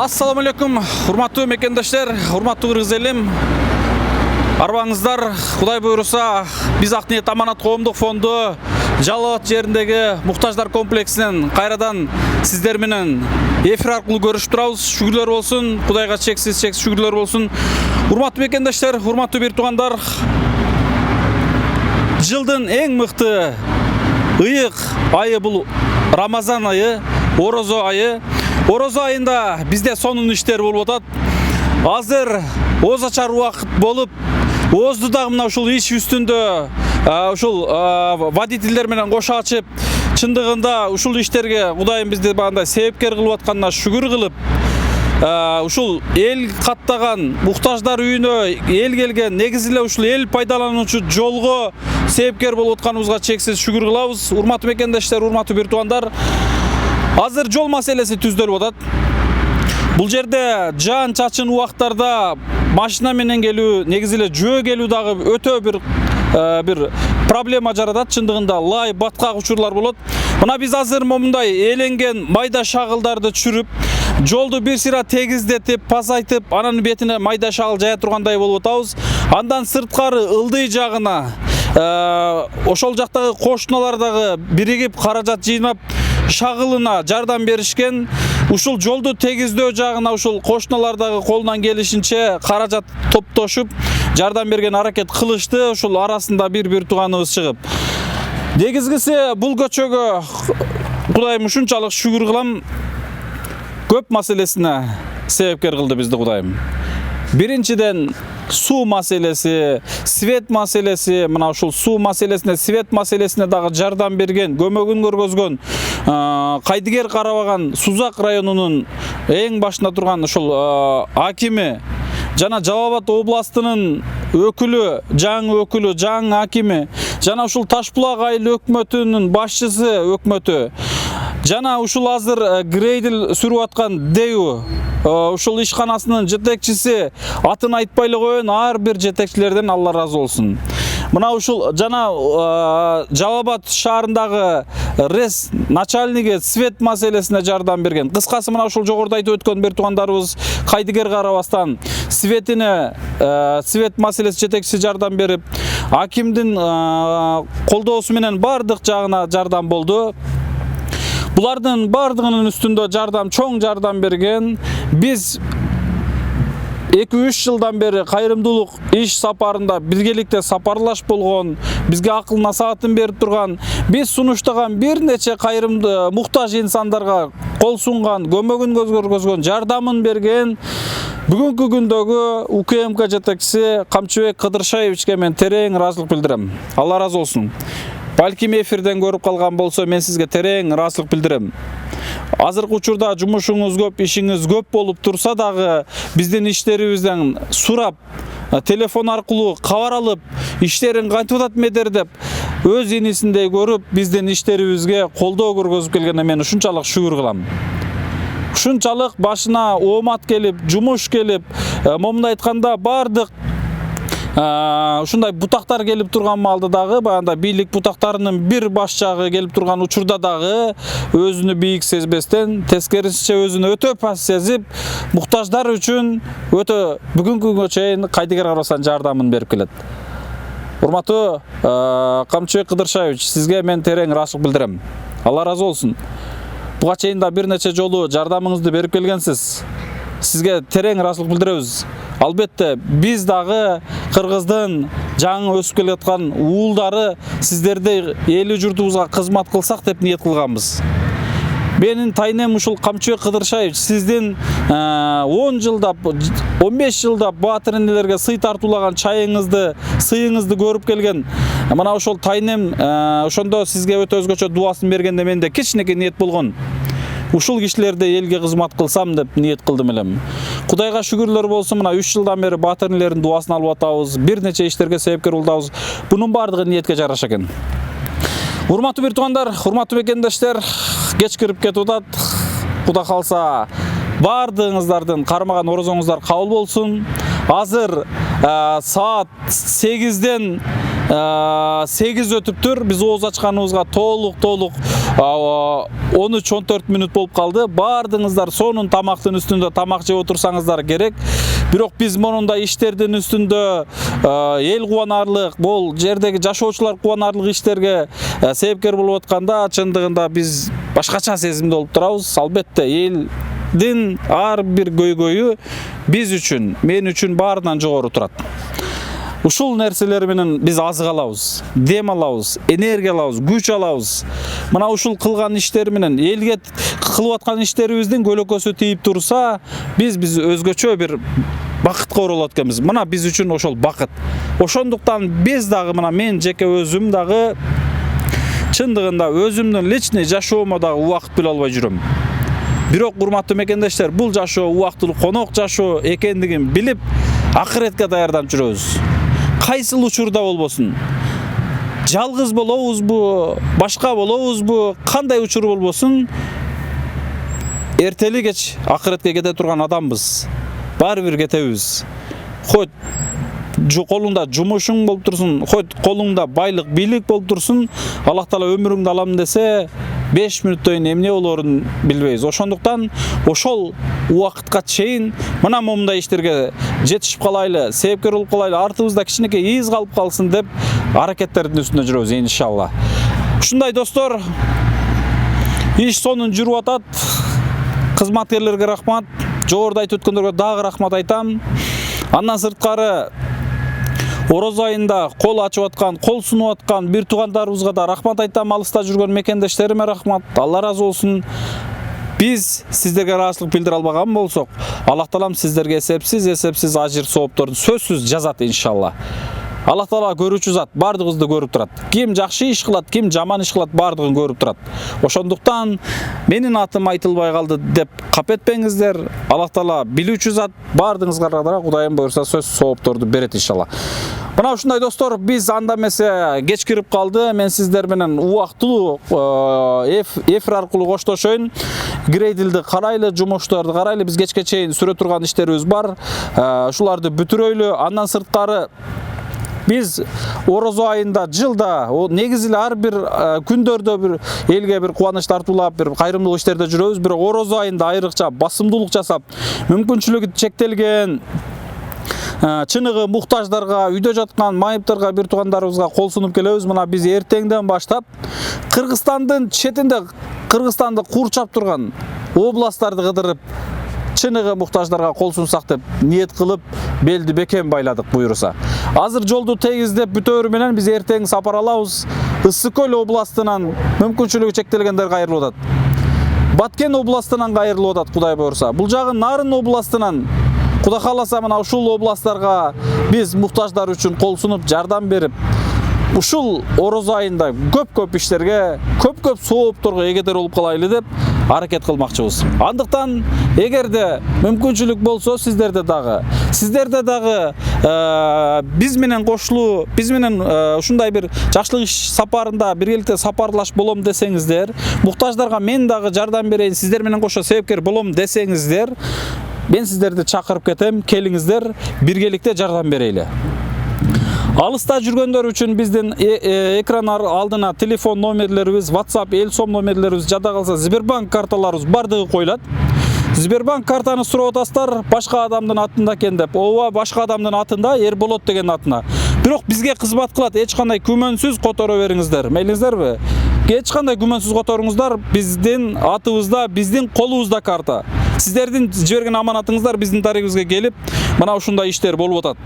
Assalamu alaikum, урматтуу мекендештер, урматтуу кыргыз элим. Арбаңыздар, Кудай буйруса, биз Ак ниет аманат коомдук фонду Жалал Абад жериндеги муктаждар комплексинен кайрадан сиздер менен эфир аркылуу көрүшүп турабыз. Шүгүрлөр болсун, Кудайга чексиз шүгүрлөр болсун. Урматтуу мекендештер, урматтуу бир туугандар, жылдын эң мыкты ыйык айы бул Рамазан айы, Орозо айы. Орозо айында бизде сонун иштер болуп атат. Азыр ооз ачар убакыт болуп, оозду дагы мына ушул иш үстүндө ушул водительдер менен кошо ачып, чындыгында ушул иштерге Кудайым бизди багандай себепкер кылып атканына шүгүр кылып, ушул эл каттаган муктаждар үйүнө эл келген, негизи эле ушул эл пайдалануучу жолго себепкер болуп атканыбызга чексиз шүгүр кылабыз. Урматтуу мекендештер, урматтуу бир туугандар, азыр жол маселеси түздөлүп атат. Бул жерде жаан чачын убактарда машина менен келүү, негизи эле жөө келүү дагы өтө бир проблема жаратат. Чындыгында лай баткак учурлар болот. Мына биз азыр момундай эленген майда шагылдарды түшүрүп, жолду бир сыйра тегиздетип, пазайтып, анын бетине майда шагыл жая тургандай болуп атабыз. Андан сырткары ылдый жагына ошол жактагы кошуналар дагы биригип каражат жыйнап шагылына жардам беришкен. Ушул жолду тегиздөө жагына ушул кошуналардагы колунан келишинче каражат топтошуп жардам берген аракет кылышты. Ушул арасында бир тууганыбыз чыгып. Негизгиси бул көчөгө Кудайым ушунчалык шүгүр кылам, көп маселесине себепкер кылды бизди Кудайым. Биринчиден суу маселеси, свет маселеси, мына ушул суу маселесине, свет маселесине дагы жардам берген, көмөгүн көргөзгөн Кайдыгер карабаган Сузак районунун эң башында турган ушул акими жана Жалал Абад областынын өкүлү, жаңы акими жана ушул Таш булак айыл өкмөтүнүн башчысы өкмөтү жана ушул азыр грейдил сүрүп аткан ДЭУ ушул ишканасынын жетекчиси атын айтпай эле коеюн, ар бир жетекчилерден Алла ыраазы болсун. Мына ушул жана Жалал Абад шаарындагы РЭС начальниги свет маселесине жардам берген. Кыскасы мына ушул жогоруда айтып өткөн бир туугандарыбыз кайдыгер карабастан свет маселеси жетекчиси жардам берип, акимдин колдоосу менен бардык жагына жардам болду. Булардын бардыгынын үстүндө чоң жардам берген. Биз 2-3 жылдан бери кайрымдуулук иш сапарында биргеликте сапарлаш болгон, бизге акыл насаатын берип турган, биз сунуштаган бир нече кайрымды муктаж инсандарга кол сунган, көмөгүн көргөзгөн, жардамын берген бүгүнкү күндөгү УКМК жетекчиси Камчыбек Кыдыршаевичке мен терең ыраазычылык билдирем. Алла ыраазы болсун. Балким эфирден көрүп калган болсо, мен сизге терең ыраазычылык билдирем. Азыркы учурда жумушуңуз көп, ишиңиз көп болуп турса дагы, биздин иштерибизден сурап, телефон аркылуу кабар алып, иштерин кантип атат медер деп, өз инисиндей көрүп, биздин иштерибизге колдоо көргөзүп келгенине мен ушунчалык шүгүр кылам. Ушунчалык башына оомат келип, жумуш келип, момундай айтканда бардык ушундай бутактар келип турган маалда дагы, баягында бийлик бутактарынын бир баш жагы келип турган учурда дагы өзүнү бийик сезбестен, тескерисинче өзүнү өтө паст сезип, муктаждар үчүн өтө бүгүнкү күнгө чейин кайдыгер карабастан жардамын берип келет. Урматтуу Камчыбек Кыдыршаевич, сизге мен терең ыраазычылык билдирем. Алла ыраазы болсун. Буга чейин да бир нече жолу жардамыңызды берип келгенсиз. Сизге терең ыраазычылык билдиребиз. Албетте, биз дагы Кыргыздын жаңы өсүп келаткан уулдары сиздерди эли журтубузга кызмат кылсак деп ниет кылганбыз. Менин тайнем ушул Камчыбек Кыдыршаевич, сиздин 10 жылдап, 15 жылдап баатыр энелерге сый тартуулаган чайыңызды, сыйыңызды көрүп келген. Мына ошол тайнем ошондо сизге өтө өзгөчө дубасын бергенде менде кичинекей ниет болгон. Ушул кишилерди элге кызмат кылсам деп ниет кылдым элем. Кудайга шүгүрлөр болсун, мына 3 жылдан бери баатыр энелердин дубасын алып атабыз, бир нече иштерге себепкер болдубуз. Бунун бардыгы ниетке жараша экен. Урматтуу бир туугандар, урматтуу бекендештер, кеч кирип кетип атат. Кудай калса, бардыгыңыздардын кармаган орозоңуздар кабыл болсун. Азыр саат 8ден 8 өтүптүр. Биз ооз ачканыбызга толук 13-14 мүнөт болуп калды. Бардыгыңыздар сонун тамактын үстүндө тамак жеп отурсаңыздар керек. Бирок биз монундай иштердин үстүндө эл кубанарлык, бул жердеги жашоочулар кубанарлык иштерге себепкер болуп атканда, чындыгында биз башкача сезимде болуп турабыз. Албетте, элдин ар бир көйгөйү биз үчүн, мен үчүн баарынан жогору турат. Ушул нерселер менен биз азык алабыз, дем алабыз, энергия алабыз, күч алабыз. Мына ушул кылган иштер менен элге кылып аткан иштерибиздин көлөкөсү тийип турса, биз өзгөчө бир бакытка оролот экенбиз. Мына биз үчүн ошол бакыт. Ошондуктан биз дагы, мына мен жеке өзүм дагы чындыгында өзүмдүн личный жашоомо дагы убакыт бөлө албай жүрөм. Бирок урматтуу мекендештер, бул жашоо убактылуу конок жашоо экендигин билип, акыретке даярданып жүрөбүз. Кайсыл учурда болбосун, жалгыз болобузбу, башка болобузбу, кандай учур болбосун, эртели кеч акыретке кете турган адамбыз. Баары бир кетебиз. Хоть колуңда жумушуң болуп турсун, хоть колуңда байлык, бийлик болуп турсун, Аллах Таала өмүрүңдү алам десе, 5 мүнөттөн эмне болорун билбейбиз. Ошондуктан ошол убакытка чейин мына момундай иштерге жетишип калайлы, себепкер болуп калайлы, артыбызда кичинекей из калып калсын деп аракеттердин үстүндө жүрөбүз иншалла. Ушундай достор, иш сонун жүрүп атат. Кызматкерлерге рахмат, жогоруда айтып өткөндөргө дагы рахмат айтам. Андан сырткары Ороз айында кол ачып аткан, кол сунуп аткан бир туугандарыбызга да рахмат айтам. Алыста жүргөн мекендештериме рахмат. Алла ыраазы болсун. Биз сиздерге ыраазычылык билдире албаган болсок, Аллах Таалам сиздерге эсепсиз ажыр соопторду сөзсүз жазат иншалла. Аллах Таала көрүүчү зат, бардыгыбызды көрүп турат. Ким жакшы иш кылат, ким жаман иш кылат, бардыгын көрүп турат. Ошондуктан менин атым айтылбай калды деп капетпеңиздер. Аллах Таала билүүчү зат, бардыгыңызга да Кудайым буйрса сөз соопторду берет иншалла. Мына ушундай достор, биз анда эмесе кеч кирип калды. Мен сиздер менен убактылуу эфир аркылуу коштошоюн. Грейдлди карайлы, жумуштарды карайлы. Биз кечке чейин сүрө турган иштерибиз бар. Ушуларды бүтүрөйлү. Андан сырткары biz Орозо айында жылда негизи эле ар бир күндөрдө бир элге бир кубаныч тартуулап, бир кайрымдуулук иштерде жүрөбүз. Бирок Орозо айында айрыкча басымдуулук жасап, мүмкүнчүлүгү чектелген чыныгы муктаждарга, үйдө жаткан майыптарга, бир туугандарыбызга кол сунуп келебиз. Мына биз эртеңден баштап Кыргызстандын четинде, Кыргызстанды курчап турган областтарды кыдырып, чыныгы муктаждарга кол сунсак деп ниет кылып, белди бекем байладык буюрса. Азыр жолду тегиздеп бүтөөрү менен биз эртең сапар алабыз. Ысык Көл областынан мүмкүнчүлүгү чектелгендер кайрылып атат. Баткен областынан кайрылып атат, Кудай буйрса. Бул жагы Нарын областынан Кудай кааласа мына ушул областтарга биз муктаждар үчүн кол сунуп, жардам берип, ушул Орозо айында көп иштерге, көп соопторго эгедер болуп калайлы деп аракет кылмакчыбыз. Андыктан эгерде мүмкүнчүлүк болсо, сиздерде дагы биз менен кошулуу, биз менен ушундай бир жакшылык иш сапарында биргеликте сапарлаш болом десеңиздер, муктаждарга мен дагы жардам берейин, сиздер менен кошо себепкер болом десеңиздер, мен сиздерди чакырып кетем, келиңиздер, биргеликте жардам берели. Алыста жүргөндөр үчүн биздин экран алдына телефон номерлерибиз, WhatsApp, эл сом номерлерибиз, жада калса Сбербанк карталарыбыз бардыгы коюлат. Сбербанк картаны сурап атасыздар, башка адамдын атында экен деп. Ооба, башка адамдын атында, Эрболот деген атына. Бирок бизге кызмат кылат, эч кандай күмөнсүз которо бериңиздер. Мейлиңиздерби? Эч кандай күмөнсүз которуңуздар, биздин атыбызда, биздин колубузда карта. Сиздердин жиберген аманатыңыздар биздин тарыгыбызга келип, мына ушундай иштер болуп атат.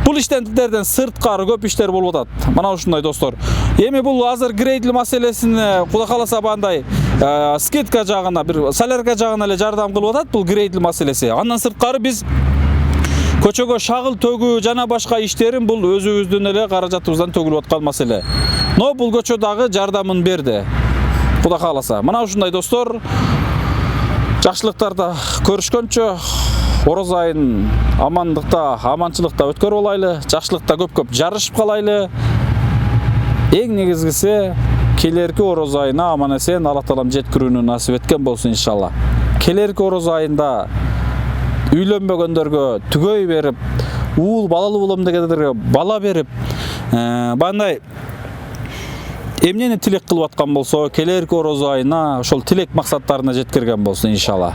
Бул иштендерден сырткары көп иштер болуп атат. Мына ушундай достор. Эми бул азыр грейдл маселесине Кудай кааласа бандай скидка жагына, бир солярка жагына эле жардам кылып атат бул грейдл маселеси. Андан сырткары биз көчөгө шагыл төгүү жана башка иштерин бул өзүбүздүн эле каражатыбыздан төгүлүп аткан маселе. Но бул көчө дагы жардамын берди. Кудай кааласа. Мына ушундай достор. Жакшылыктарда көрүшкөнчө Орозо айын амандыкта, аманчылыкта өткөрүп алайлы, жакшылыкта көп жарышып калайлы. Эң негизгиси келерки Орозо айына аман эсен Алла таалам жеткирүүнү насип эткен болсун иншалла. Келерки Орозо айында үйлөнбөгөндөргө түгөй берип, уул балалуу болом дегендерге бала берип, бандай эмнени тилек кылып аткан болсо, келерки Орозо айына ошол тилек максаттарына жеткирген болсун иншалла.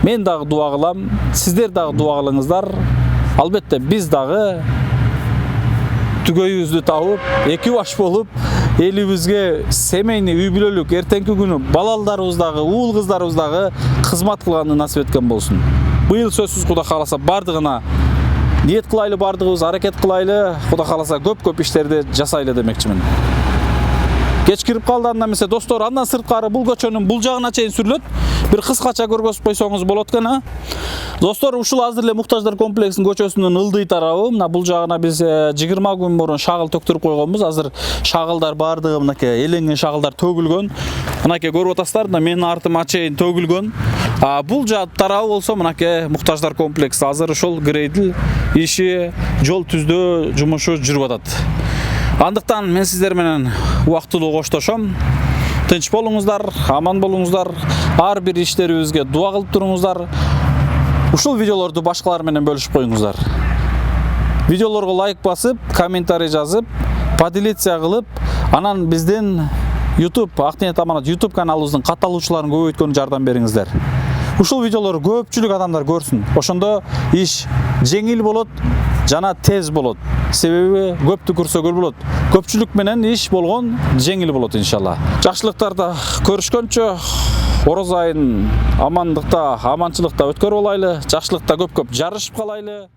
Мен дагы дуа кылам, сиздер дагы дуа кылыңыздар. Албетте биз дагы түгөйүбүздү табып, эки баш болуп, элибизге семейный үй бүлөлүк эртеңки күнү балаларыбыз дагы, уул кыздарыбыз дагы кызмат кылганды насип эткен болсун. Быйыл сөзсүз Кудай кааласа бардыгына ниет кылайлы, бардыгыбыз аракет кылайлы, Кудай кааласа көп иштерди жасайлы демекчимин. Кеч кирип калды анда эмесе достор, андан сырткары бул көчөнүн бул жагына чейин сүрүлөт. Бир кыскача көргөзүп койсоңуз болот экен, а? Достор, ушул азыр эле муктаждар комплексинин көчөсүнүн ылдый тарабы, мына бул жагына биз 20 күн мурун шагыл төктүрүп койгонбуз. Азыр шагылдар бардыгы мынакей эленген шагылдар төгүлгөн. Мынакей көрүп атасыздар, менин артыма чейин төгүлгөн. Бул тарабы болсо мынакей муктаждар комплекси азыр ушул грейдл иши, жол түздөө жумушу жүрүп атат. Андыктан мен сиздер менен убактылуу коштошом. Тынч болуңуздар, аман болуңуздар. Ар бир иштерибизге дуа кылып туруңуздар. Ушул видеолорду башкалар менен бөлүшүп коюңуздар. Видеолорго лайк басып, комментарий жазып, поделиться кылып, анан биздин YouTube Актиниет Аманат YouTube каналыбыздын катталуучуларын көбөйткөнгө жардам бериңиздер. Ушул видеолорду көпчүлүк адамдар көрсүн. Ошондо иш жеңил болот, жана тез болот. Себеби көптү көрсөгөл болот. Көпчүлүк менен иш болгон жеңил болот иншалла. Жакшылыктарда көрүшкөнчө Орозо айын амандыкта, аманчылыкта өткөрүп алайлы, жакшылыкта көп жарышып калайлы.